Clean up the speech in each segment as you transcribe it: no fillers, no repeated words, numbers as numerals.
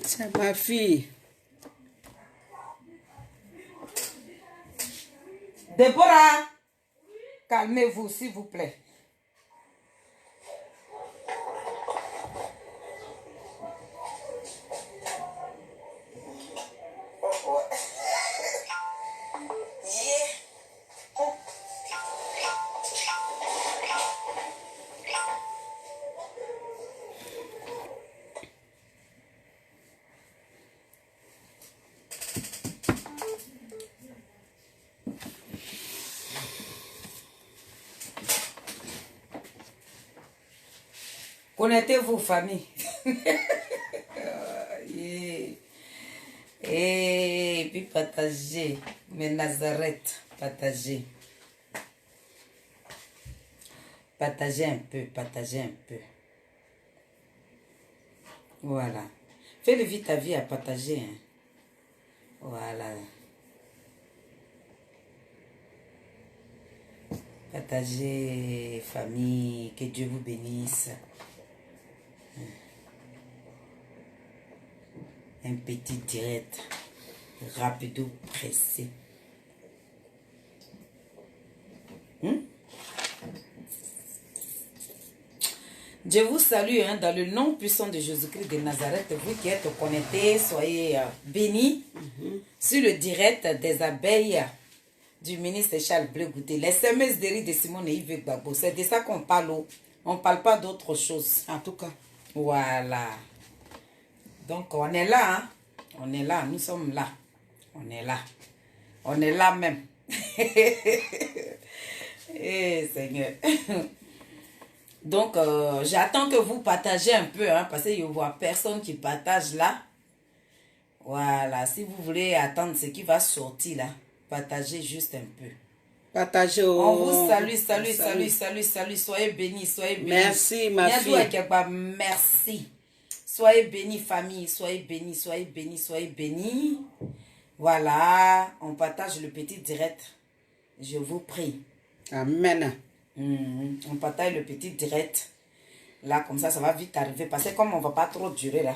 C'est ma fille. Déborah, calmez-vous, s'il vous plaît. Connectez-vous, famille. Et puis partagez. Mais Nazareth, partagez. Partagez un peu, partagez un peu. Voilà. Fais-le vite ta vie à partager. Hein. Voilà. Partagez, famille. Que Dieu vous bénisse. Un petit direct, rapido, pressé. Je vous salue hein, dans le nom puissant de Jésus-Christ de Nazareth. Vous qui êtes connectés, soyez bénis sur le direct des abeilles du ministre Charles Bleu Goudé. Les SMS de riz de Simone et Yves Gbagbo. C'est de ça qu'on parle. On ne parle pas d'autre chose. En tout cas. Voilà. Donc, on est là, hein? On est là, nous sommes là. On est là. On est là même. Eh, Seigneur. Donc, j'attends que vous partagez un peu, hein, parce que je vois personne qui partage là. Voilà, si vous voulez attendre ce qui va sortir là, partagez juste un peu. Partagez. On vous salue, salut. Soyez bénis, soyez bénis. Merci, ma fille. Merci. Soyez bénis, famille. Soyez bénis, soyez bénis, soyez bénis. Voilà. On partage le petit direct. Je vous prie. Amen. On partage le petit direct. Là, comme ça va vite arriver. Parce que comme on ne va pas trop durer là.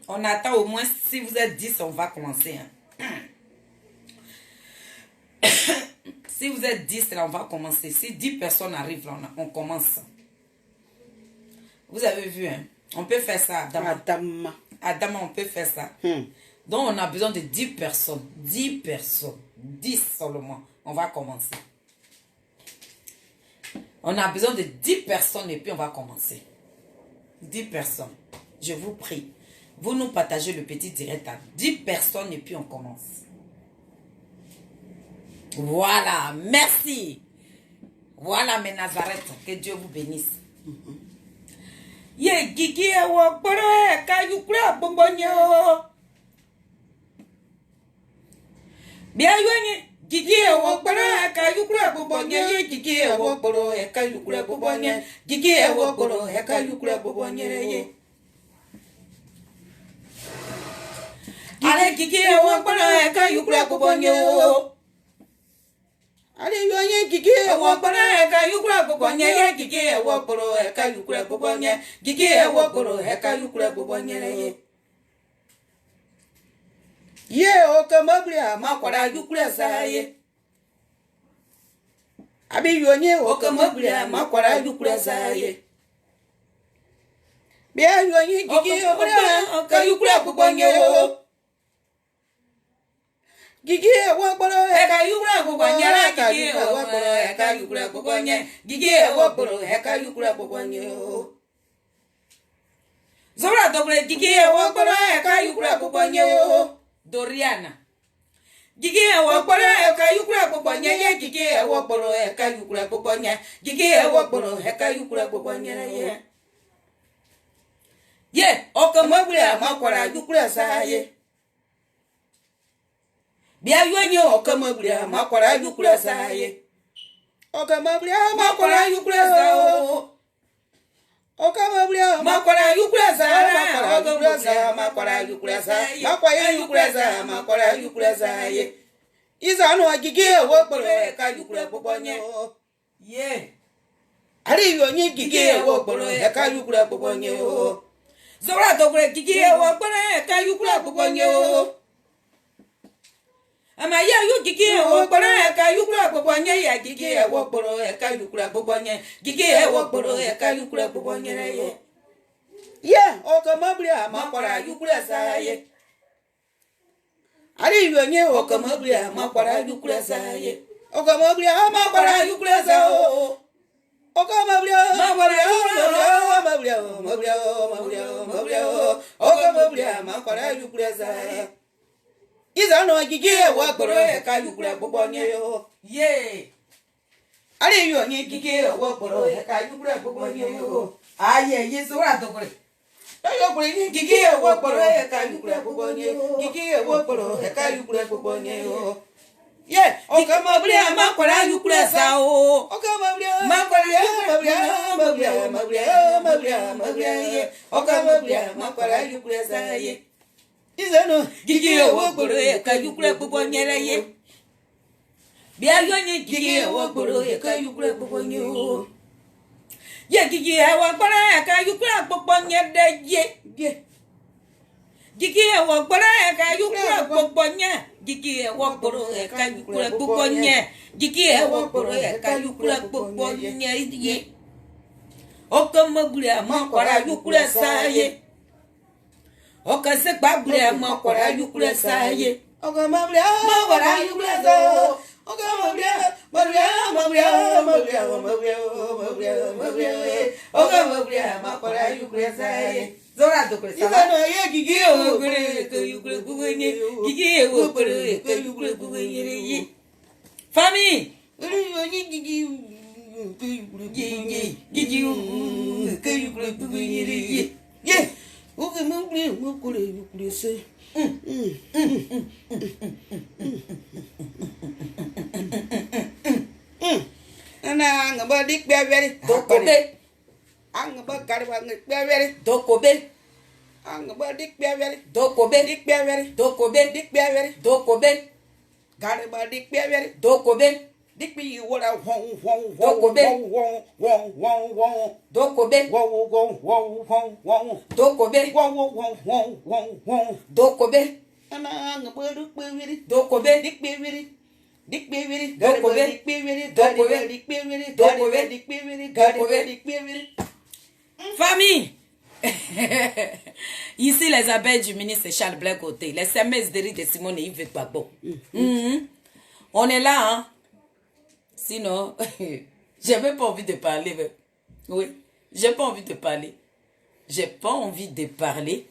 On attend au moins, si vous êtes 10, on va commencer. Hein. Si vous êtes 10, là, on va commencer. Si 10 personnes arrivent, là, on commence. Vous avez vu, hein? On peut faire ça, Adama. Adama, on peut faire ça. Donc, on a besoin de 10 personnes. 10 personnes. 10 seulement. On va commencer. On a besoin de 10 personnes et puis on va commencer. 10 personnes. Je vous prie. Vous nous partagez le petit direct à 10 personnes et puis on commence. Voilà, merci. Voilà mes Nazareth, que Dieu vous bénisse. Ye gigi ewo gboro e ka yukura bombonyo. Bia yoni gigi ewo gboro e ka yukura bombonyo ye gigi ewo gboro e ka yukura bombonyo gigi ewo gboro e ka yukura bombonyo ye. Ale gigi ewo gboro e ka yukura bombonyo. Ale yoye gigi ewo gboro e ka yukura bombonyo ye gigi ewo gboro e ka yukura bombonyo gigi ewo gboro e ka yukura bombonyo ye. Ye o kamabria makwara yukura zaye. Abi yonye o kamabria makwara yukura zaye. Bia yonye gigi ewo ka yukura bombonyo. Gigi ewo gboro e ka yukura bombonyo gigi ewo gboro e ka yukura bombonyo gigi ewo gboro e ka yukura bombonyo. Zora dobre gigi ewo gboro e ka yukura bombonyo. Doriana. Gigi ewo gboro e ka yukura bombonyo ye gigi ewo gboro e ka yukura bombonyo gigi ewo gboro e ka yukura bombonyo ye. Ye okamabule amakwara yukura zaye. Bia yonye okamabule amakwara yukura zaye. Okamabule amakwara yukura zaye. Okamabule makwara yukura zaye. Makwara yukura zaye. Makwara yukura zaye. Makwara yukura zaye. Izanu agigi ewo gboro e ka yukura bombonyo. Ye. Ari yo ni kiki e wo poro e ka yukura popo nye o. Zora tokure kiki e wo poro e ka yukura popo nye o. Ama ya yu kiki e wo poro e ka yukura popo nye ya kiki e wo poro e ka yukura popo nye. Kiki e wo poro e ka yukura popo nye ye. Yeah, o ka mabria ma kwara yukura sa ye. Ari yo ni o ka mabria ma kwara yukura sa ye. O ka mabria ma kwara yukura sa o. O ka mabria ma kwara mabria o ka mabria ma kwara yukura sa ye. Iza no kiki e wo poro e ka yukura popo nye yo. Ye. Ari yo ni kiki e wo poro e ka yukura popo nye yo. Aye, ye zora tokure. Ayo kuri kiki e wo poro e ka yukura popo nye yo. Kiki e wo poro e ka yukura popo nye yo. Ye, o ka mabria ma kwara yukura sa o. O ka mabria ma kwara mabria ye. O ka mabria ma kwara yukura sa ye. Izano Kiki e wo poro e ka yukura popo nye ye. Bia yo ni kiki e wo poro e ka yukura popo nye o. Ye kiki e wo poro e ka yukura popo nye de ye. ye. Kiki e wo poro e ka yukura popo nye. Kiki e wo poro e ka yukura popo nye. Kiki e wo poro e ka yukura popo nye ye. Oka mabria ma kwara yukura sa ye. Oka se babria ma kwara yukura sa ye. O ka mabria ma kwara yukura sa o. O ka mabria o ka mabria ma kwara yukura sa ye. Zora tokure sa. Izano ye kiki e wo poro e ka yukura popo nye. Kiki e wo poro e ka yukura popo nye ye. Famille. Ari yo ni kiki ye. O ka mabria ma kwara yukura sa ye. Ana ngaba dik bebere Dokobe. angaba karba ngik bebere Dokobe. angaba dik bebere Dokobe. dik bebere Dokobe. dik bebere Dokobe. karba dik bebere Dokobe. dik bi wora hon hon Dokobe. hon Dokobe. Dokobe. Dokobe. ana ngaba dik bebere Dokobe. dik bebere dik bebere Dokobe. dik bebere Dokobe. dik bebere Dokobe. dik bebere Dokobe. dik bebere. Famille. Ici, les abeilles du ministre Charles Blé Côté, les SMS de de Simone et Yves Gbagbo. On est là, hein. Sinon, j'ai même pas envie de parler. Mais... Oui, j'ai pas envie de parler. J'ai pas envie de parler.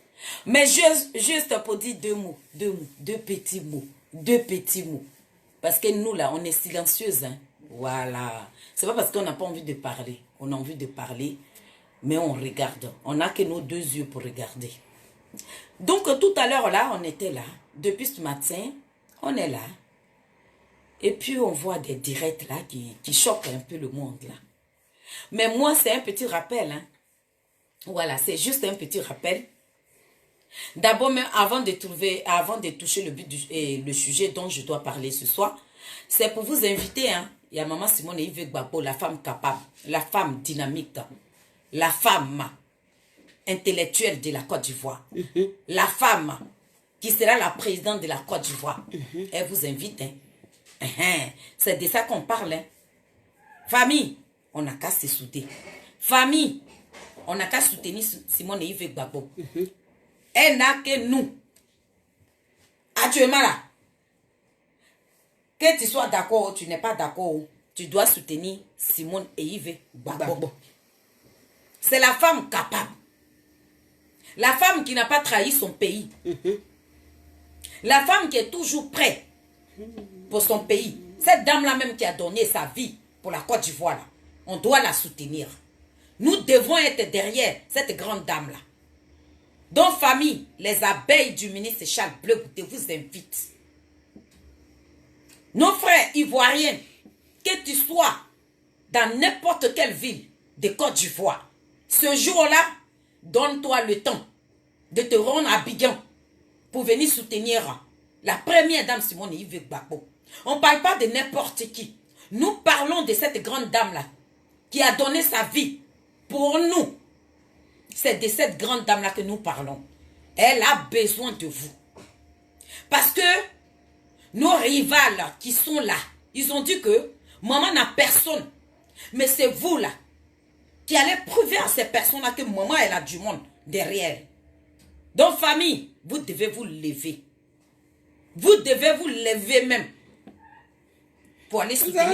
Mais juste pour dire deux petits mots. Parce que nous, là, on est silencieuses. Hein. Voilà. C'est pas parce qu'on n'a pas envie de parler. On a envie de parler. Mais on regarde. On n'a que nos deux yeux pour regarder. Donc, tout à l'heure, là, on était là. Depuis ce matin, on est là. Et puis, on voit des directs, là, qui choquent un peu le monde, là. Mais moi, c'est un petit rappel, hein. Voilà, c'est juste un petit rappel. D'abord, même avant de toucher le sujet dont je dois parler ce soir, c'est pour vous inviter, hein. Il y a Maman Simone et Yves Gbagbo, la femme capable, la femme dynamique, la femme intellectuelle de la Côte d'Ivoire, la femme qui sera la présidente de la Côte d'Ivoire. Elle vous invite. Hein. C'est de ça qu'on parle. Hein. Famille, on n'a qu'à se souder. Famille, on n'a qu'à soutenir Simone et Yves Gbagbo. Elle n'a que nous. Actuellement là, que tu sois d'accord ou tu n'es pas d'accord, tu dois soutenir Simone et Yves Gbagbo. C'est la femme capable. La femme qui n'a pas trahi son pays. La femme qui est toujours prête pour son pays. Cette dame-là même qui a donné sa vie pour la Côte d'Ivoire, on doit la soutenir. Nous devons être derrière cette grande dame-là. Donc, famille, les abeilles du ministre Charles Blé Côté vous invitent. Nos frères ivoiriens, que tu sois dans n'importe quelle ville de Côte d'Ivoire, ce jour-là, donne-toi le temps de te rendre à Abidjan pour venir soutenir la première dame Simone Yves Gbagbo. On ne parle pas de n'importe qui. Nous parlons de cette grande dame-là qui a donné sa vie pour nous. C'est de cette grande dame-là que nous parlons. Elle a besoin de vous. Parce que nos rivales qui sont là, ils ont dit que maman n'a personne. Mais c'est vous là qui allez prouver à ces personnes-là que maman, elle a du monde derrière. Donc famille, vous devez vous lever. Vous devez vous lever même pour aller soutenir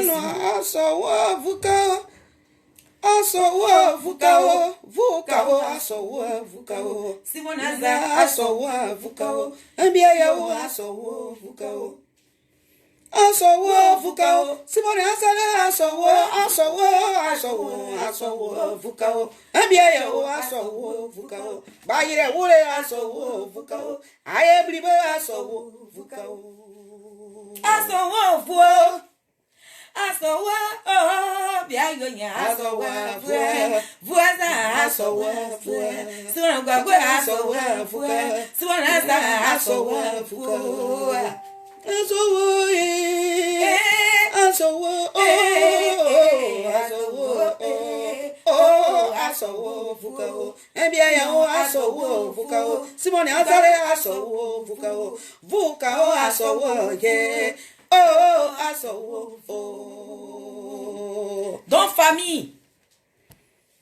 Donc famille,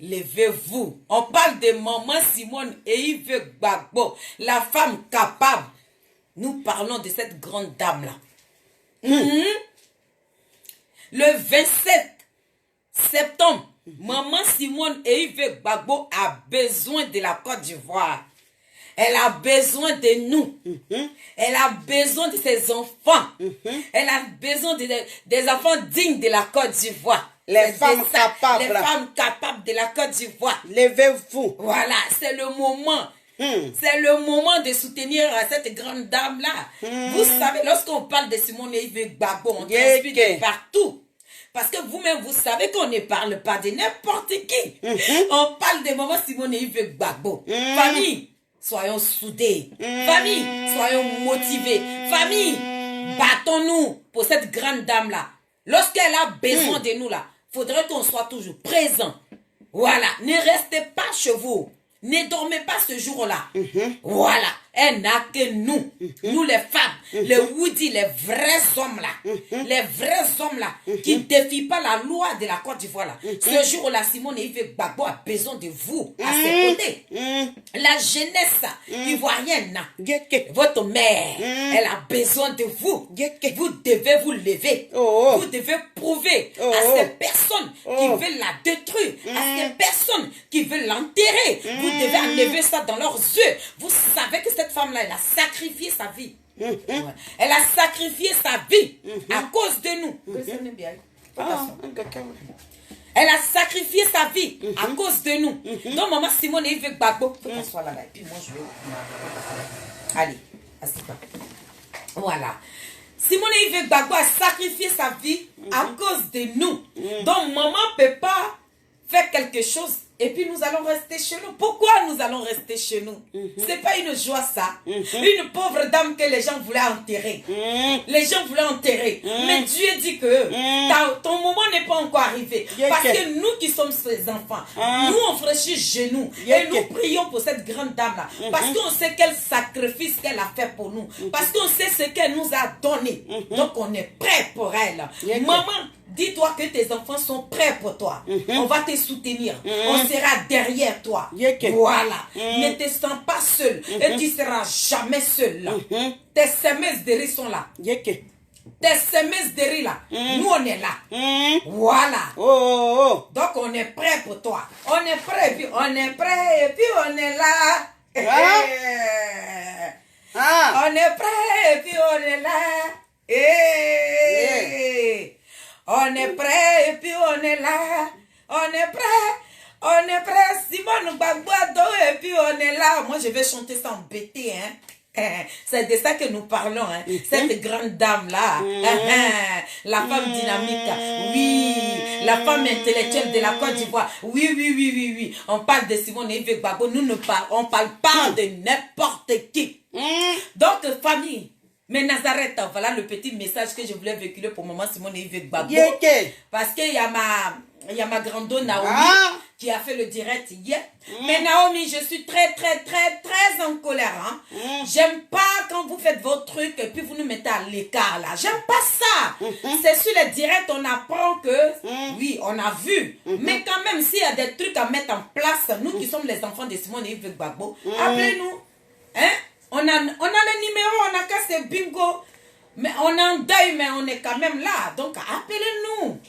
levez-vous. On parle de maman Simone et Yves Gbagbo, la femme capable. Nous parlons de cette grande dame-là. Le 27 septembre, maman Simone et Yves Gbagbo a besoin de la Côte d'Ivoire. Elle a besoin de nous. Elle a besoin de ses enfants. Elle a besoin des enfants dignes de la Côte d'Ivoire. Les femmes capables. Les femmes capables de la Côte d'Ivoire. Levez-vous. Voilà, c'est le moment. C'est le moment de soutenir cette grande dame-là. Vous savez, lorsqu'on parle de Simone et Yves Gbagbo, on transpire de partout. Parce que vous-même, vous savez qu'on ne parle pas de n'importe qui. On parle de maman Simone et Yves Gbagbo. Famille, soyons soudés. Famille, soyons motivés. Famille, battons-nous pour cette grande dame-là. Lorsqu'elle a besoin de nous, là, faudrait qu'on soit toujours présent. Voilà, ne restez pas chez vous. Ne dormez pas ce jour-là. Voilà. Elle n'a que nous. Nous les femmes. Les Woody, les vrais hommes là. Les vrais hommes là. Qui ne défient pas la loi de la Côte d'Ivoire là. Ce jour-là, Simone et Yves Gbagbo a besoin de vous. À ses côtés. La jeunesse ivoirienne. Votre mère. Elle a besoin de vous. Vous devez vous lever. Vous devez prouver à ces personnes qui veulent la détruire. À ces personnes qui veulent l'enterrer. Vous devez enlever ça dans leurs yeux. Vous savez que cette femme-là, elle a sacrifié sa vie. Elle a sacrifié sa vie à cause de nous. Elle a sacrifié sa vie à cause de nous. Donc, maman Simone et Yves Gbagbo, faut qu'elle soit là, et puis moi, je vais... Allez, assieds-toi. Voilà. Simone et Yves Gbagbo a sacrifié sa vie à cause de nous. Donc, maman ne peut pas faire quelque chose et puis nous allons rester chez nous. Pourquoi nous allons rester chez nous? C'est pas une joie ça. Une pauvre dame que les gens voulaient enterrer. Les gens voulaient enterrer. Mais Dieu dit que ton moment n'est pas encore arrivé. Parce que nous qui sommes ses enfants, nous on franchit genoux et nous prions pour cette grande dame là. Parce qu'on sait quel sacrifice qu'elle a fait pour nous. Parce qu'on sait ce qu'elle nous a donné. Donc on est prêt pour elle. Maman, dis-toi que tes enfants sont prêts pour toi. On va te soutenir. On sera derrière toi. Voilà. Ne te sens pas seul. Et tu ne seras jamais seul. Tes semences de riz sont là. Tes semences de riz là. Nous on est là. Voilà. Donc on est prêt pour toi. On est prêt. Puis on est prêt. Et puis on est là. On est prêt. Et puis on est là. On est prêt et puis on est là. On est prêt. On est prêt. Simone Gbagbo et puis on est là. Moi je vais chanter ça en BT. C'est de ça que nous parlons. Cette grande dame là. La femme dynamique. Oui. La femme intellectuelle de la Côte d'Ivoire. Oui. On parle de Simone et Gbagbo. Nous ne parlons. On parle pas de n'importe qui. Donc famille. Mais Nazareth, voilà le petit message que je voulais véhiculer pour maman Simone et Yves Gbagbo. Parce qu'il y a ma grande Naomi qui a fait le direct hier. Mais Naomi, je suis très en colère. Hein. J'aime pas quand vous faites vos trucs et puis vous nous mettez à l'écart là. J'aime pas ça. C'est sur les directs on apprend que, oui, on a vu. Mais quand même, s'il y a des trucs à mettre en place, nous qui sommes les enfants de Simone et Yves Gbagbo, appelez-nous. Hein? On a le numéro, on a cassé bingo. Mais on est en deuil, mais on est quand même là. Donc, appelez-nous.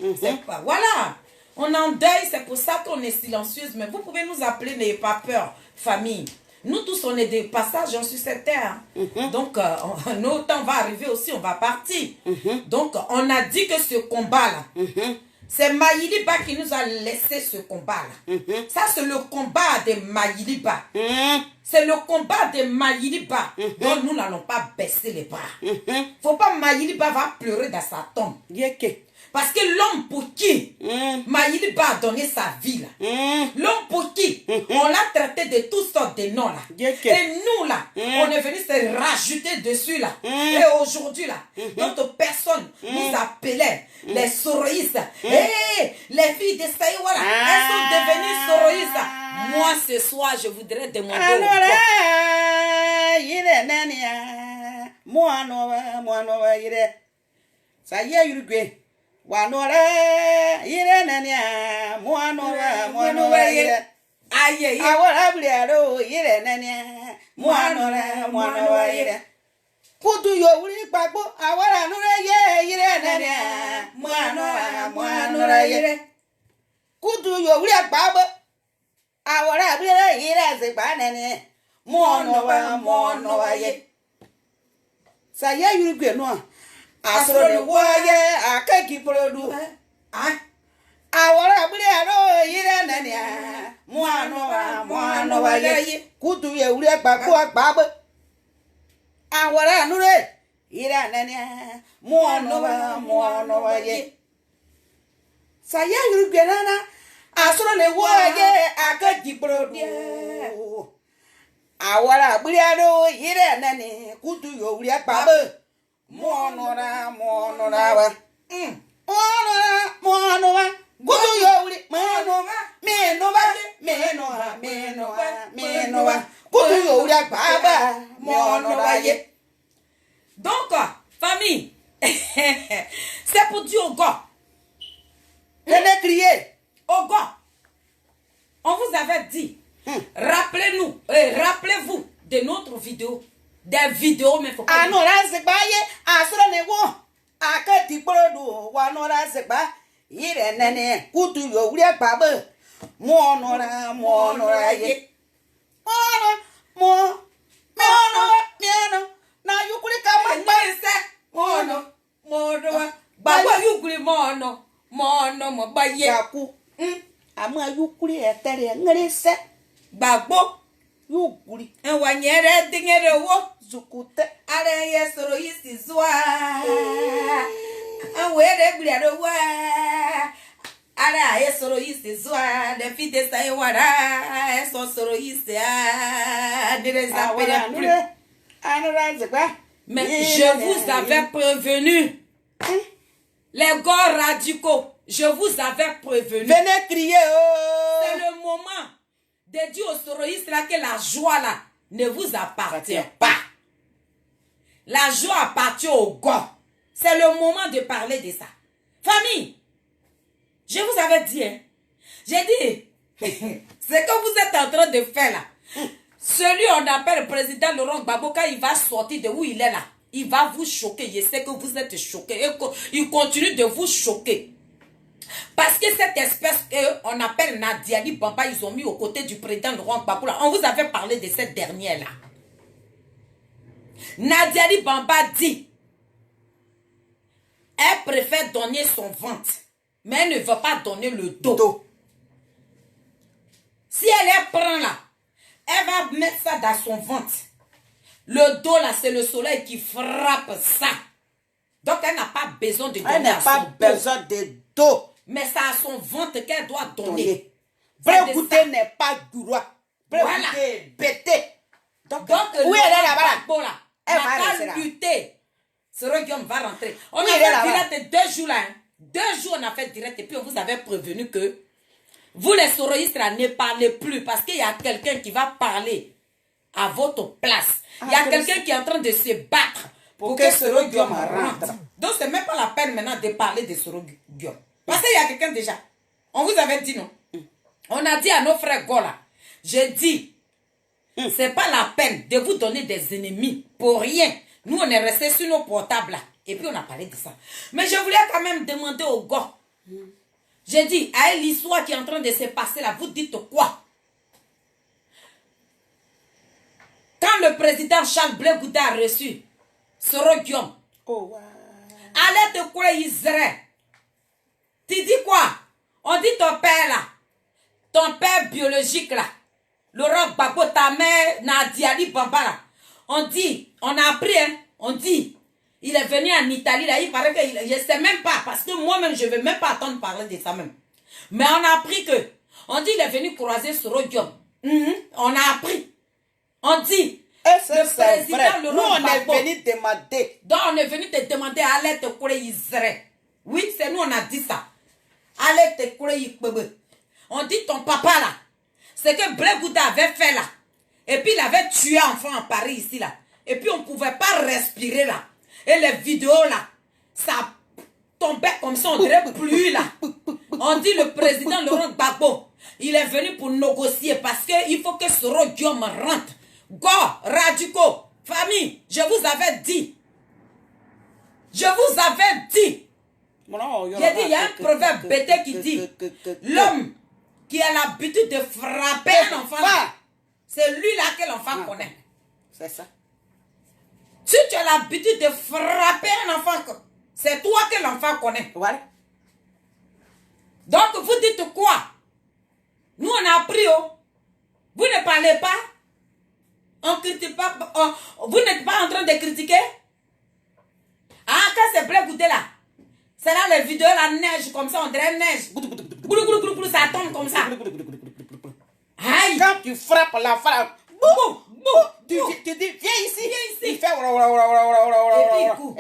Voilà. On est en deuil, c'est pour ça qu'on est silencieuse. Mais vous pouvez nous appeler, n'ayez pas peur, famille. Nous tous, on est des passages sur cette terre. Donc, notre temps va arriver aussi, on va partir. Donc, on a dit que ce combat-là, c'est Maïliba qui nous a laissé ce combat-là. Ça, c'est le combat de Maïliba. C'est le combat de Maïliba dont nous n'allons pas baisser les bras. Faut pas Maïliba va pleurer dans sa tombe. Parce que l'homme pour qui Maïliba a donné sa vie là, l'homme pour qui on l'a traité de toutes sortes de noms là, et nous là, on est venu se rajouter dessus là, et aujourd'hui là, notre personne nous appelait les soroïstes, et les filles de Saïwala, elles sont devenues soroïstes. Moi ce soir je voudrais demander ça y est, Uruguay. Wanora ire nania moanora ire aye awara bliaro ire nania moanora ire kudu yo uri gbagbo awara nure ye ire nania moanora ire kudu yo uri gbagbo awara bliaro ire zegba nani moanora ye saya Uruguay no asoro ni woye akeki produ awara bliaro ire nania muano wa ye kutu ye uri gbagbo awara nure ire nania muano wa ye saya Uruguay nana asoro ni woye akeki produ awara bliaro ire nani kutu ye uri gbagbo monora wa monora gudu yori menova gudu yori baba monora ye. Donc famille c'est pour dire au gars venez crier au gars on vous avait dit rappelez-vous de notre vidéo. Des vidéos, mais faut pas. Ah non, là, c'est pas yé. Ah, c'est le négo. Ah, que tu peux nous. Wa non, là, c'est pas. Il est néné. Koutu yo, oulia, baba. Monora, yé. Mono. Na, you could come and mono. Baba, you could mono. Mo, baye. Yaku. Ama, you could have tell you, Babo. Yuguri. And when you're at the walk, Zukute. Are yes, or is this why? And where every other way. Are yes, or is this why? The feet is I what I so is there. There is a plus. Mais je vous avais prévenu. Les gars radicaux, je vous avais prévenu. Venez crier. C'est le moment de dire aux soroïstes là que la joie là ne vous appartient pas. La joie appartient aux gars. C'est le moment de parler de ça. Famille, je vous avais dit, hein, j'ai dit, ce que vous êtes en train de faire là, celui on appelle le président Laurent Gbagbo, quand il va sortir de où il est là, il va vous choquer. Je sais que vous êtes choqués. Il continue de vous choquer. Parce que cette espèce qu'on appelle Nadiali Bamba, ils ont mis aux côtés du président Laurent Gbagbo. On vous avait parlé de cette dernière-là. Nadiali Bamba dit, elle préfère donner son ventre, mais elle ne veut pas donner le dos. Si elle les prend là, elle va mettre ça dans son ventre. Le dos là, c'est le soleil qui frappe ça. Donc elle n'a pas besoin de donner. Elle n'a pas besoin de dos. Mais c'est à son ventre qu'elle doit donner. Vrai goûter n'est pas du roi. Vrai goûter bêté. Donc où elle est là-bas? Elle va lutter Soro Guillaume va rentrer. On Oui, a il est fait là-bas. direct 2 jours là. Hein. 2 jours on a fait direct et puis on vous avait prévenu que vous les soroïstes là ne parlez plus parce qu'il y a quelqu'un qui va parler à votre place. Il y a quelqu'un qui est en train de se battre pour que Soro Guillaume rentre. Donc c'est même pas la peine maintenant de parler de Soro Guillaume. Parce qu'il y a quelqu'un déjà. On vous avait dit non. On a dit à nos frères Gola, j'ai dit, c'est pas la peine de vous donner des ennemis pour rien. Nous, on est restés sur nos portables là. Et puis, on a parlé de ça. Mais je voulais quand même demander aux gars. J'ai dit, à l'histoire qui est en train de se passer là, vous dites quoi? Quand le président Charles Blé Gouda a reçu Soro Guillaume, allez te croire Israël. Tu dis quoi? On dit ton père là, ton père biologique là, Laurent Gbagbo, ta mère Nadiali Bamba là. On dit, on a appris, hein, on dit, il est venu en Italie là, il paraît que, je ne sais même pas, parce que moi-même, je ne vais même pas attendre parler de ça même. Mais on a appris que, on dit, il est venu croiser Soro Guillaume. On a appris. On dit, le président Laurent Gbagbo. Nous, on est venu demander. Donc, on est venu te demander, allez te couler Israël. Oui, c'est nous, on a dit ça. Allez te couler On dit, ton papa là, c'est que Blé Gouda avait fait là. Et puis il avait tué un enfant en Paris ici là. Et puis on ne pouvait pas respirer là. Et les vidéos là, ça tombait comme ça, on dirait pluie là. On dit le président Laurent Gbagbo, il est venu pour négocier parce qu'il faut que Soro Guillaume rentre. Go, radicaux, famille, je vous avais dit. Je vous avais dit. J'ai dit, il y a un proverbe bêté qui dit, l'homme qui a l'habitude de frapper un enfant, c'est lui là que l'enfant connaît. C'est ça. Si tu as l'habitude de frapper un enfant, c'est toi que l'enfant connaît. Voilà. Donc vous dites quoi? Nous on a appris, oh. Vous ne parlez pas. On critique pas. Vous n'êtes pas en train de critiquer. Ah, quand c'est Blé Gouda là. C'est là les vidéos, la neige comme ça, on dirait neige. Ça tombe comme ça. Aïe. Quand tu frappes l'enfant, tu dis, viens ici. Il fait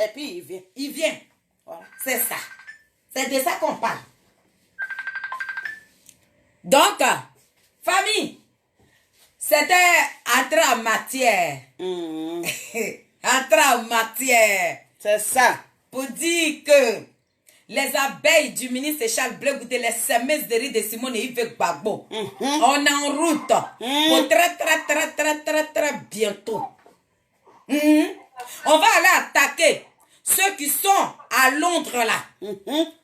et puis il vient. Il vient. Voilà. C'est ça. C'est de ça qu'on parle. Donc, famille, c'était entrer en matière. Entrer en matière. C'est ça. Pour dire que les abeilles du ministre Charles Blé Gouda, les semelles de riz de Simone et Yves Gbagbo, on est en route pour très bientôt. On va aller attaquer ceux qui sont à Londres là.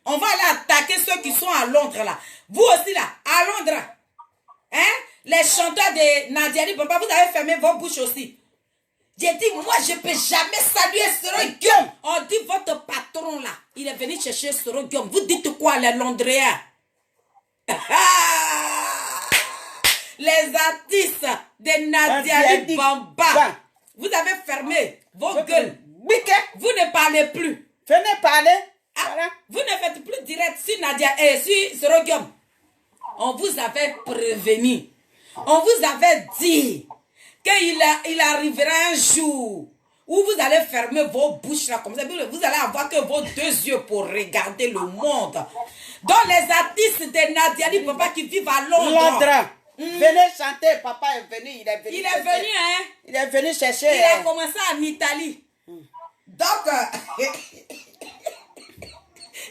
On va aller attaquer ceux qui sont à Londres là. Vous aussi là, à Londres. Hein? Les chanteurs de Nadiali Bamba, vous avez fermé vos bouches aussi. J'ai dit, moi, je ne peux jamais saluer Soro Guillaume. On dit, votre patron, là, il est venu chercher Soro Guillaume. Vous dites quoi, les Londréens? Les artistes de Nadiali Bamba. Vous avez fermé vos gueules. Vous ne parlez plus. Venez parler. Voilà. Vous ne faites plus direct sur Nadia et sur Soro Guillaume. On vous avait prévenu. On vous avait dit qu'il arrivera un jour où vous allez fermer vos bouches là comme ça. Vous allez avoir que vos 2 yeux pour regarder le monde. Donc les artistes de Nadiali Bamba qui vivent à Londres. Venez chanter, papa est venu, il est venu. Il est venu, hein? Il est venu chercher. Il a commencé en Italie. Donc,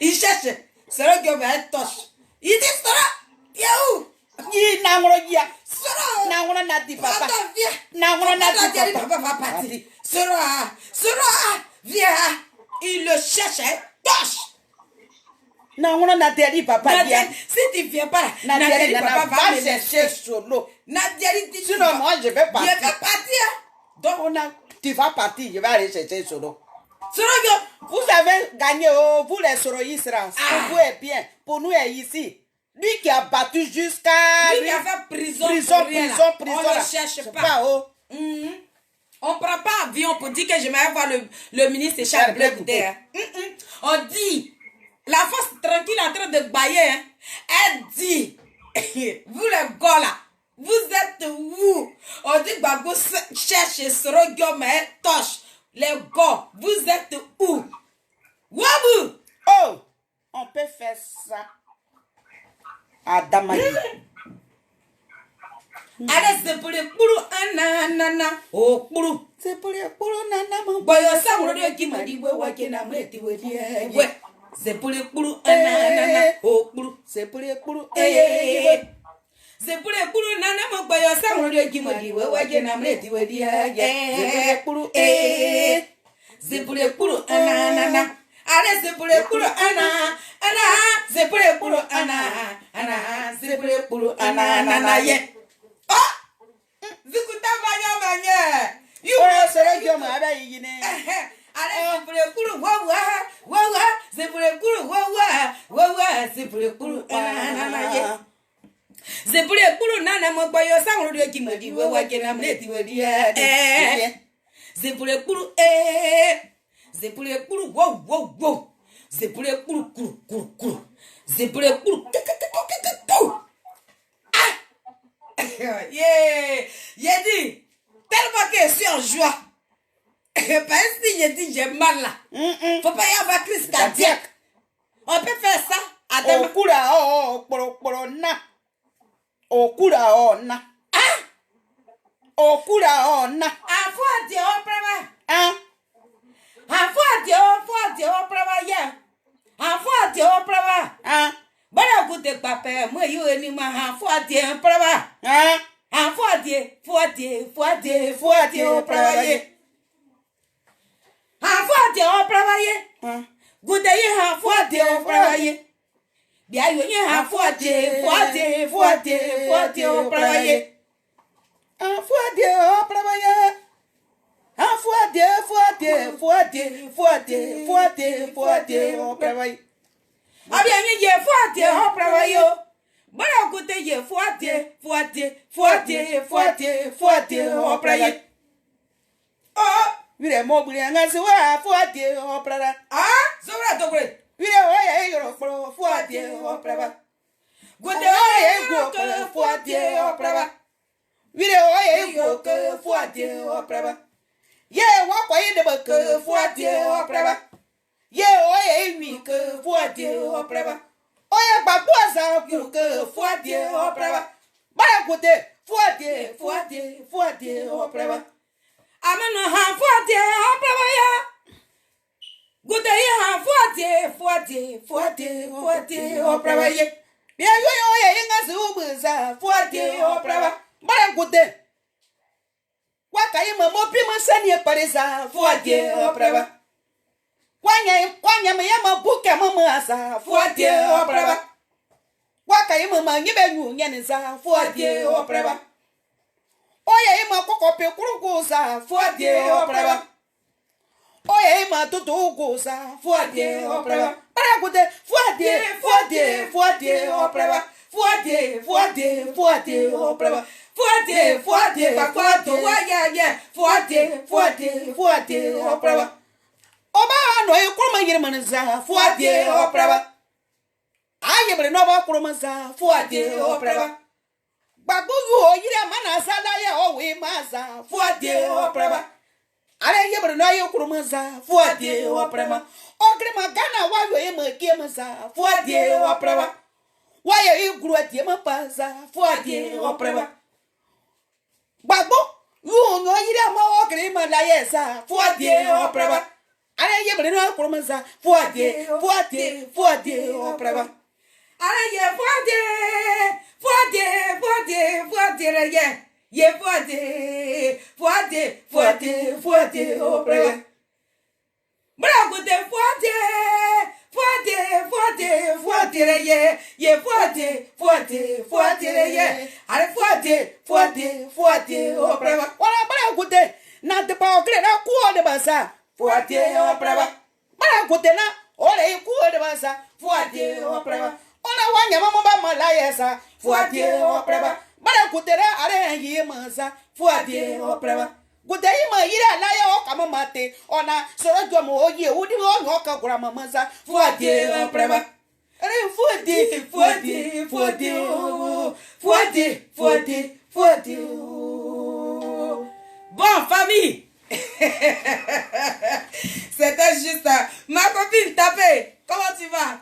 il cherche. Soro Guillaume a un torche. Il dit, Soro, il est où? Il n'a pas Soro, n'a nadi papa. Nadiali Bamba va partir. Soro, viens. Il le cherche, hein? Torche. Nadiali papa vient. Si tu ne viens pas, Nadiali papa va chercher solo. Nadiali dit, sinon moi je vais partir. Je vais partir. Donc tu vas partir, je vais aller chercher solo. Soro Guillaume, vous avez gagné, oh, vous les soroïstes, pour vous est bien, pour nous est ici. Lui qui a battu jusqu'à... Lui qui a fait prison. On ne cherche pas. On ne prend pas avion pour dire que je vais voir le ministre Charles Blé Gouda. On dit, la force tranquille en train de bailler, hein, elle dit, vous les gars là, vous êtes où? On dit, Gbagbo cherche Soro Guillaume, elle torche Les gars, vous êtes où? Wabou! Oh, on peut faire ça. À Damali. Allez, c'est pour les poulous, anana, oh, poulou. C'est pour les poulous, nana, Boyo Samro qui m'a dit, ouais, na mweti, ouais. C'est pour les poulous, anana, oh, poulou. C'est pour les poulous, C'est pour les poulous, nana, mon boyo Samro qui m'a dit, ouais, na mweti, ouais. C'est pour les poulous, C'est pour les poulous, anana. Allez, c'est pour les poulous, anana. C'est pour les poulous, anana. C'est pour les poulous, anana, yeah. Oh! Zikuta banya. You oh, c'est le dieu, ma belle, allez, c'est pour les poulous, wawa. C'est pour les poulous, wawa. C'est pour les poulous, anana, yeah. C'est pour les poulous, nana, mon boyo, ça, on lui qui me dit, ouais, qui n'a m'leti, ouais, c'est pour les poulous, c'est pour les poulous, wow. C'est pour les poulous, courou. C'est pour les poulous, yeah. J'ai dit, tellement que je suis en joie. Parce que j'ai dit, j'ai mal là. Faut pas y avoir crise cardiaque. On peut faire ça à demain. Okura, na. Afo Dieu, prava. Afo Dieu, prava, yeah. Afo Dieu, prava. Bara gute papa, moi yo ni ma afo Dieu, prava. Afo Dieu, prava, yeah. Afo Dieu, prava, yeah. Gute ye afo Dieu, prava, yeah. Bia yo ye afo Dieu, prava, yeah. Abia ye fuate ho prawa yo. Bara kote ye fuate ho prawa. Oh, vire mo buri ngasi wa fuate ho prawa. Sobra to bre. Vire oye yoro pro fuate ho prawa. Gote oye go ko fuate ho prawa. Vire oye go ko fuate ho prawa. Ye wa kwa ide ba ko fuate ho prawa. Ye oye mi ko fuate ho prawa. Oye babu asa ku ko fuate ho prawa. Bara kote fuate ho prawa. Ameno ha fuate ho prawa ya. Gote ye ha fuate ho prawa ye. Bia yo oye ngasi ubuza fuate ho prawa. Bara kote waka ye mo pima sani parisa fuate ho prawa. Wanya me yama buke mama asa fuate ho prawa. Waka ye mama nyibe nyu nyanisa fuate ho prawa. Oye ye ma kokope kuruku sa fuate ho prawa. Oye ye ma tutu sa fuate ho prawa. Para kute fuate ho prawa. Fuate ho prawa. Fuate bakwato waya fuate ho prawa. Oba no e kuruma yirman za fuate ho prawa. Aye bre no ba kuruma za fuate ho prawa. Babu yo yire mana sala ya o we maza fuate ho prawa. Ale ye bre no ye kuruma za fuate ho prawa. Ogre magana wa yo e ma kiem za fuate ho prawa. Wa ye igru atie ma paza fuate ho prawa. Babu yo no yire ma ogre ma la yesa fuate ho prawa. Ale ye bre no kuruma za fuate ho prawa. Ale ye fuate re ye. Ye fuate ho prawa. Bra gote fuate re ye. Ye fuate re ye. Ale fuate ho prawa. Wala bra gote na te pa okre na ku de basa fuate ho prawa. Bra gote na ole ku de basa fuate ho prawa. Ona wanya mama ba malayesa fuate ho prawa. Bra gote na are yi manza fuate ho prawa. Gote yi ma yira la ya o kama mate ona soro jomo oye udi o no ka kura mamaza fuate ho prawa. Are fuate. Bon, famille, C'était juste... ma copine, tapez. Comment tu vas?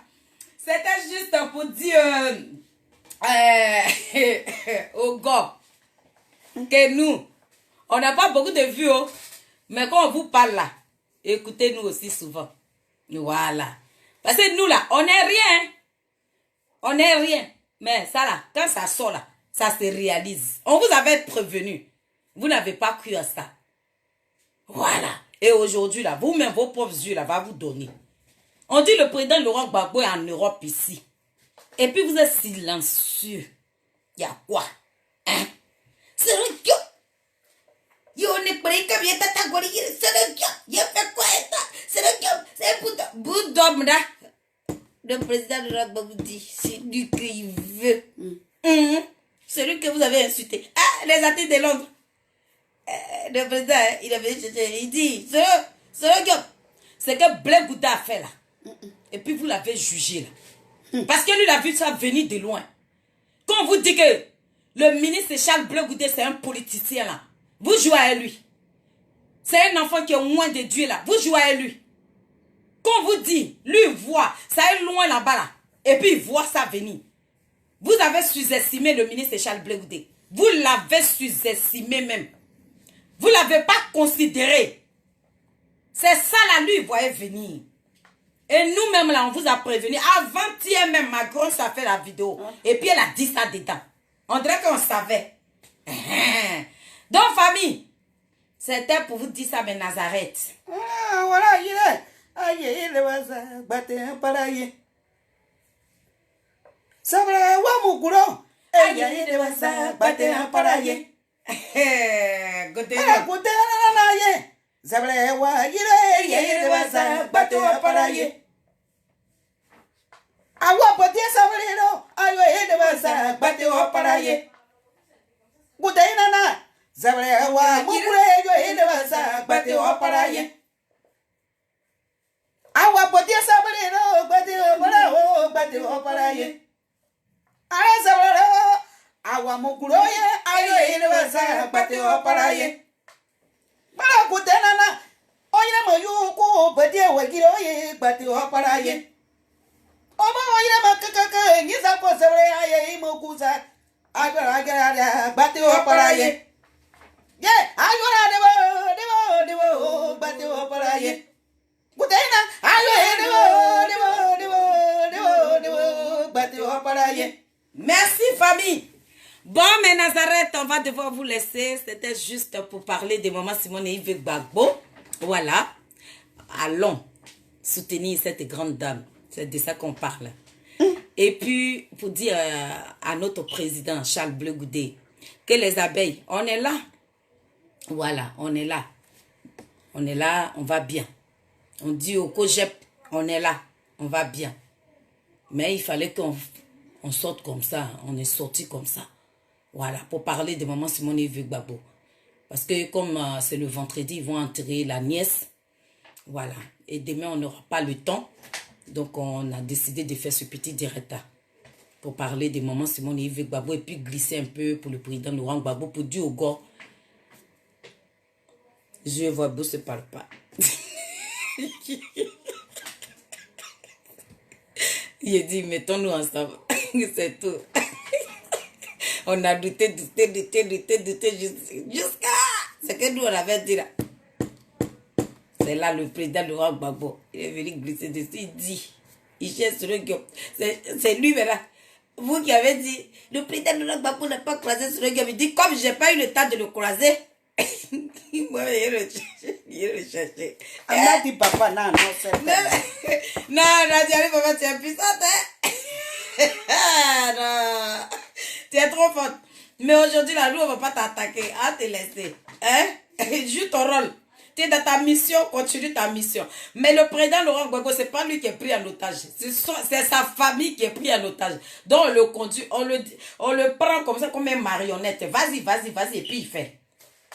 C'était juste pour dire aux gars que nous, on n'a pas beaucoup de vues, oh, mais quand on vous parle là, écoutez-nous aussi souvent. Voilà. Parce que nous là, on n'est rien. On n'est rien. Mais ça là, quand ça sort là, ça se réalise. On vous avait prévenu. Vous n'avez pas cru à ça. Voilà. Et aujourd'hui là, vous-même, vos propres yeux là, va vous donner. On dit le président Laurent Gbagbo est en Europe ici. Et puis vous êtes silencieux. Il y a quoi? Hein? C'est le gars. Yo ne prie que bien tata gori. C'est le gars. Il fait quoi ça? C'est le gars. C'est un bout d'homme là. Le président Laurent Gbagbo dit, c'est lui qu'il veut. Celui que vous avez insulté. Ah, les artistes de Londres. Le président, il avait il dit, c'est le gars. C'est que Blé Gouda a fait là. Et puis vous l'avez jugé là. Parce que lui, il a vu ça venir de loin. Quand on vous dit que le ministre Charles Blé Goudé, c'est un politicien là, vous jouez à lui. C'est un enfant qui est au moins de Dieu là, vous jouez à lui. Quand on vous dit, lui il voit, ça est loin là-bas là, et puis il voit ça venir. Vous avez sous-estimé le ministre Charles Blé Goudé. Vous l'avez sous-estimé même. Vous ne l'avez pas considéré. C'est ça là, lui il voyait venir. Et nous-mêmes, là, on vous a prévenu. Avant-hier même, ma grosse a fait la vidéo. Et puis, elle a dit ça dedans. On dirait qu'on savait. Donc, famille, c'était pour vous dire ça, mais Nazareth. Ah, voilà, il est. Aïe, il va se battre un pareil. Ça va, Wamoukuro. Aïe, il va se battre un pareil. Côté. Côté, ça va, il va se battre un pareil. Awa potia sabrino, ayo ede basa, bate o paraye. Gutaina na, sabre awa, mukure yo ede basa, bate o paraye. Awa potia sabrino, bate o paraye, bate o paraye. Ara sabre awa mukuro ye, ayo ede basa, bate o paraye. Para gutaina na, oye mo yu ko bate o giro ye, bate o paraye. Oba oye makaka ni za ko sabre aye imokuza agara bate o paraye ye agora devo bate o paraye gutena ayo devo bate o paraye. Merci famille. Bon, mais Nazareth, on va devoir vous laisser. C'était juste pour parler des moments Simone et Yves Gbagbo. Voilà. Allons soutenir cette grande dame. C'est de ça qu'on parle. Et puis, pour dire à notre président, Charles Blé Goudé, que les abeilles, on est là. Voilà, on est là. On est là, on va bien. On dit au COGEP, on est là, on va bien. Mais il fallait qu'on sorte comme ça. On est sorti comme ça. Voilà, pour parler de maman Simone et Yves Gbagbo. Parce que comme c'est le vendredi, ils vont enterrer la nièce. Voilà. Et demain, on n'aura pas le temps. Donc, on a décidé de faire ce petit direct pour parler des moments Simone et Yves Gbagbo et puis glisser un peu pour le président Laurent Gbagbo pour dire au gars, je vois beau, se parle pas. Il dit, mettons-nous ensemble. C'est tout. On a douté jusqu'à ce que nous on avait dit là. C'est là le président Laurent Gbagbo. Il est venu glisser dessus. Il dit, il cherche sur le gars. C'est lui maintenant. Vous qui avez dit, le président Laurent Gbagbo n'a pas croisé sur le gars. Il dit, comme je n'ai pas eu le temps de le croiser, moi, il le chercher. On a dit papa, non, c'est non, Nadia, papa, tu es puissante, hein? Non, tu es trop forte. Mais aujourd'hui, là, nous, on ne va pas t'attaquer. À te laisser. Hein? Joue ton rôle. Tu es dans ta mission, continue ta mission. Mais le président Laurent Gbagbo, ce n'est pas lui qui est pris en otage. C'est sa famille qui est pris en otage. Donc on le conduit, on le prend comme ça, comme une marionnette. Vas-y, et puis il fait.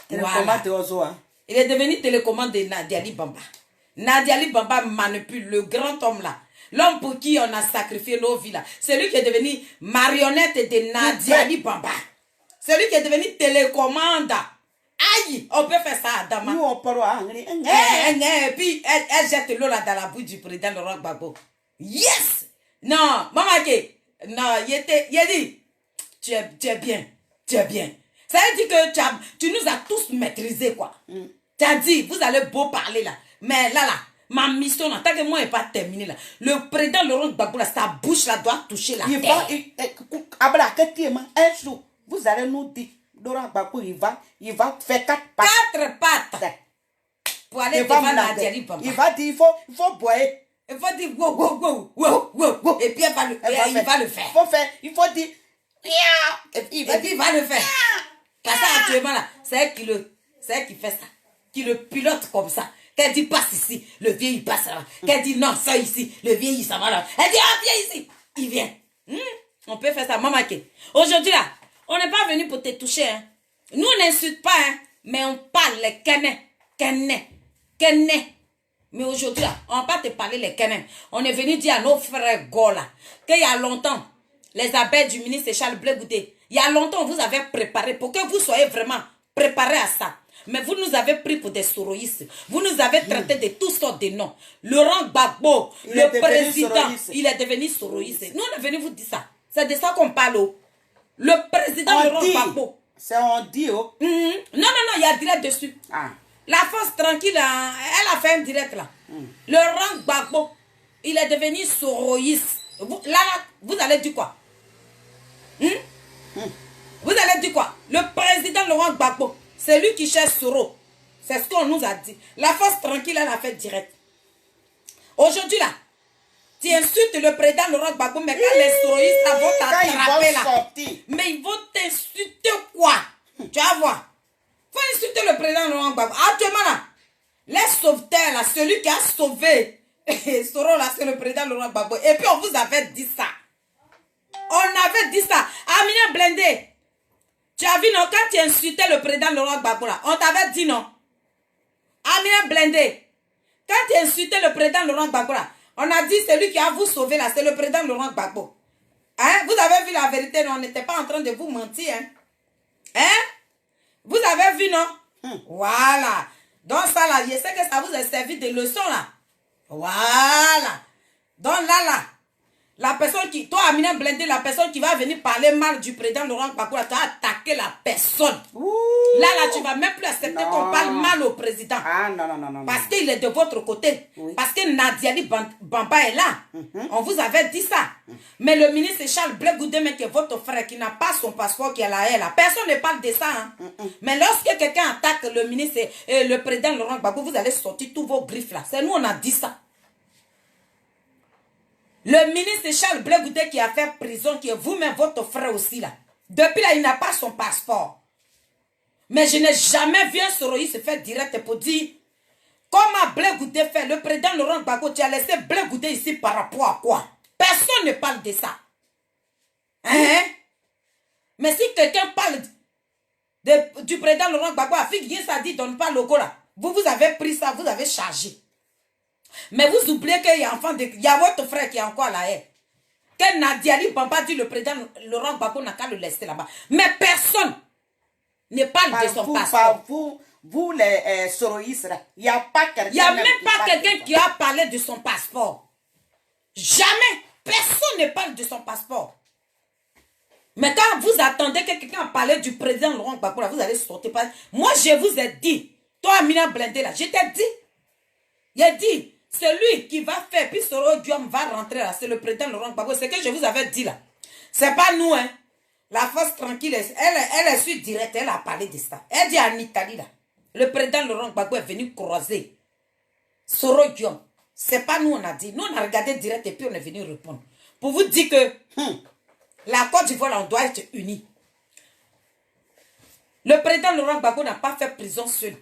Voilà. Il est devenu télécommande de Nadiali Bamba. Nadiali Bamba manipule le grand homme là. L'homme pour qui on a sacrifié nos vies là. C'est lui qui est devenu marionnette de Nadiali Bamba. C'est lui qui est devenu télécommande. Aïe, on peut faire ça à Dama. Nous, on peut Et puis, elle jette l'eau là dans la bouche du président Laurent Gbagbo. Yes! Non, maman, non, il a dit, tu es bien, tu es bien. Ça veut dire que tu nous as tous maîtrisés, quoi. Tu as dit, vous allez beau parler là. Mais là, ma mission, tant que moi n'est pas terminée là, le président Laurent Gbagbo, sa bouche là doit toucher la terre. Un jour, vous allez nous dire, Laurent Gbagbo, il va faire 4 pattes. 4 pattes. Pour aller devant la Diary Bamba. Il va dire, il faut boire. Il faut dire, wow. Et puis il va le faire. Il faut dire, et puis il va le faire. Parce qu'actuellement là, c'est elle qui fait ça. Qui le pilote comme ça. Qu'elle dit passe ici, le vieux il passe là. Qu'elle dit non, ça ici, le vieux il s'en va là. Elle dit ah viens ici, il vient. On peut faire ça, maman. Aujourd'hui là, on n'est pas venu pour te toucher. Hein. Nous on n'insulte pas, hein, mais on parle les canets. Mais aujourd'hui là, on va pas te parler les canets. On est venu dire à nos frères Gola qu'il y a longtemps, les abeilles du ministre Charles Blé Goudé, il y a longtemps vous avez préparé pour que vous soyez vraiment préparés à ça. Mais vous nous avez pris pour des soroïstes. Vous nous avez traité de toutes sortes de noms. Laurent Gbagbo, le président, il est devenu soroïste. Nous, on est venu vous dire ça. C'est de ça qu'on parle. Le président Laurent Gbagbo. C'est on dit. Non, il y a direct dessus. La force tranquille, elle a fait un direct là. Laurent Gbagbo, il est devenu soroïste. Là, vous allez dire quoi? Vous allez dire quoi? Le président Laurent Gbagbo. C'est lui qui cherche Soro. C'est ce qu'on nous a dit. La force tranquille, elle a fait direct. Aujourd'hui, là, tu insultes le président Laurent Gbagbo, mais quand les soroïstes là, vont t'attraper là, mais ils vont t'insulter quoi? Tu vas voir. Il faut insulter le président Laurent Gbagbo. Actuellement, là, les sauveteurs, là, celui qui a sauvé Soro, là, c'est le président Laurent Gbagbo. Et puis, on vous avait dit ça. On avait dit ça. Amina Blindé. Tu as vu, non, quand tu insultais le président Laurent Gbagbo, là, on t'avait dit non. Amina Blindé, quand tu insultais le président Laurent Gbagbo, là, on a dit celui qui a vous sauvé, là, c'est le président Laurent Gbagbo. Hein? Vous avez vu la vérité, non? On n'était pas en train de vous mentir. Hein? Vous avez vu, non? Voilà. Donc ça, là, je sais que ça vous a servi de leçon, là. Voilà. Donc là, la personne qui, toi Amina Blindé, la personne qui va venir parler mal du président Laurent Gbagbo, tu as attaqué la personne. Là, tu vas même plus accepter qu'on parle mal au président. Non. Parce qu'il est de votre côté. Oui. Parce que Nadiali Bamba est là. On vous avait dit ça. Mais le ministre Charles Blé Goudé, qui est votre frère, qui n'a pas son passeport, qui est là, personne ne parle de ça. Hein. Mais lorsque quelqu'un attaque le ministre et le président Laurent Gbagbo, vous allez sortir tous vos griffes là. C'est nous, on a dit ça. Le ministre Charles Blé Goudé qui a fait prison, qui est vous-même votre frère aussi là. Depuis là, il n'a pas son passeport. Mais je n'ai jamais vu un soroïste se faire direct pour dire comment Blé Goudé fait. Le président Laurent Gbagbo, tu as laissé Blé Goudé ici par rapport à quoi? Personne ne parle de ça. Hein? Mais si quelqu'un parle du président Laurent Gbagbo, ça dit donne pas le logo là. Vous avez pris ça, vous avez chargé. Mais vous oubliez qu'il y a il y a votre frère qui est encore là. Que Nadiali Bamba dit le président Laurent Gbagbo n'a qu'à le laisser là-bas. Mais personne ne parle de son passeport. Vous les soroïstes, il n'y a pas quelqu'un. Il n'y a même pas quelqu'un qui a parlé de son passeport. Jamais. Personne ne parle de son passeport. Mais quand vous attendez que quelqu'un parle du président Laurent Gbagbo, là, vous allez sortir. Moi, je vous ai dit, toi, Amina Blindé, là, je t'ai dit. J'ai dit, celui qui va faire, puis Soro Diom va rentrer là, c'est le président Laurent Gbagbo. C'est que je vous avais dit là. C'est pas nous, hein. La force tranquille, elle est sur direct, elle a parlé de ça. Elle dit en Italie là, le président Laurent Gbagbo est venu croiser Soro Diom. C'est pas nous, on a dit. Nous, on a regardé direct et puis on est venu répondre. Pour vous dire que la Côte d'Ivoire, là, on doit être unis. Le président Laurent Gbagbo n'a pas fait prison seul.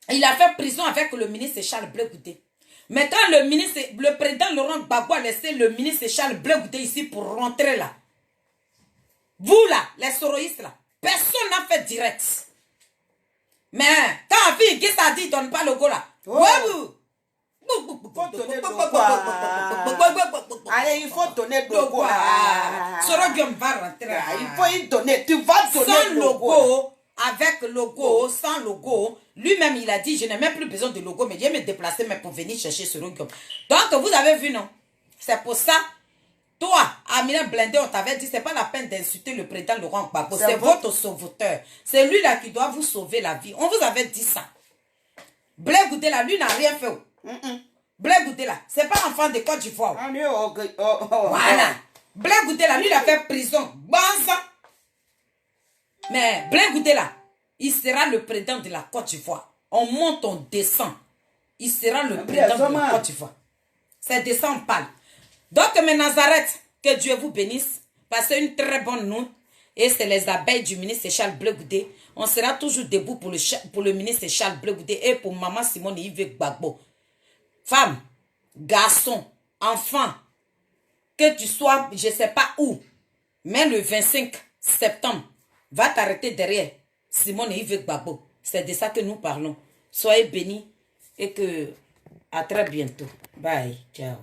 Il a fait prison avec le ministre Charles Blé Goudé. Mais quand le président Laurent Gbagbo a laissé le ministre Charles Blé Goudé ici pour rentrer là, vous là, les soroïstes là, personne n'a fait direct. Mais quand Fille ça dit, donne pas le go là. Allez, il faut donner le logo. Soro Diom va rentrer. Il faut y donner. Tu vas donner le logo. avec logo, sans logo. Lui-même, il a dit, je n'ai même plus besoin de logo, mais je vais me déplacer mais pour venir chercher ce royaume. Donc, vous avez vu, non? C'est pour ça, toi, Amina Blindé, on t'avait dit, c'est pas la peine d'insulter le président Laurent Gbagbo. C'est votre sauveteur. C'est lui là qui doit vous sauver la vie. On vous avait dit ça. Blaise Goudé là, lui n'a rien fait. Blaise Goudé là, c'est pas enfant de Côte d'Ivoire. Voilà. Blaise Goudé là, lui il a fait prison. Bon sang. Mais Blaise Goudé là, il sera le président de la Côte d'Ivoire. On monte, on descend. Il sera le président de la Côte d'Ivoire. C'est descend, on parle. Donc, mes Nazareth, que Dieu vous bénisse. Passez une très bonne nuit. Et c'est les abeilles du ministre Charles Blaise Goudé. On sera toujours debout pour le ministre Charles Blaise Goudé et pour maman Simone Yves Gbagbo. Femme, garçon, enfant, que tu sois, je ne sais pas où, mais le 25 septembre, va t'arrêter derrière Simone Yves Gbagbo. C'est de ça que nous parlons. Soyez bénis et que à très bientôt. Bye, ciao.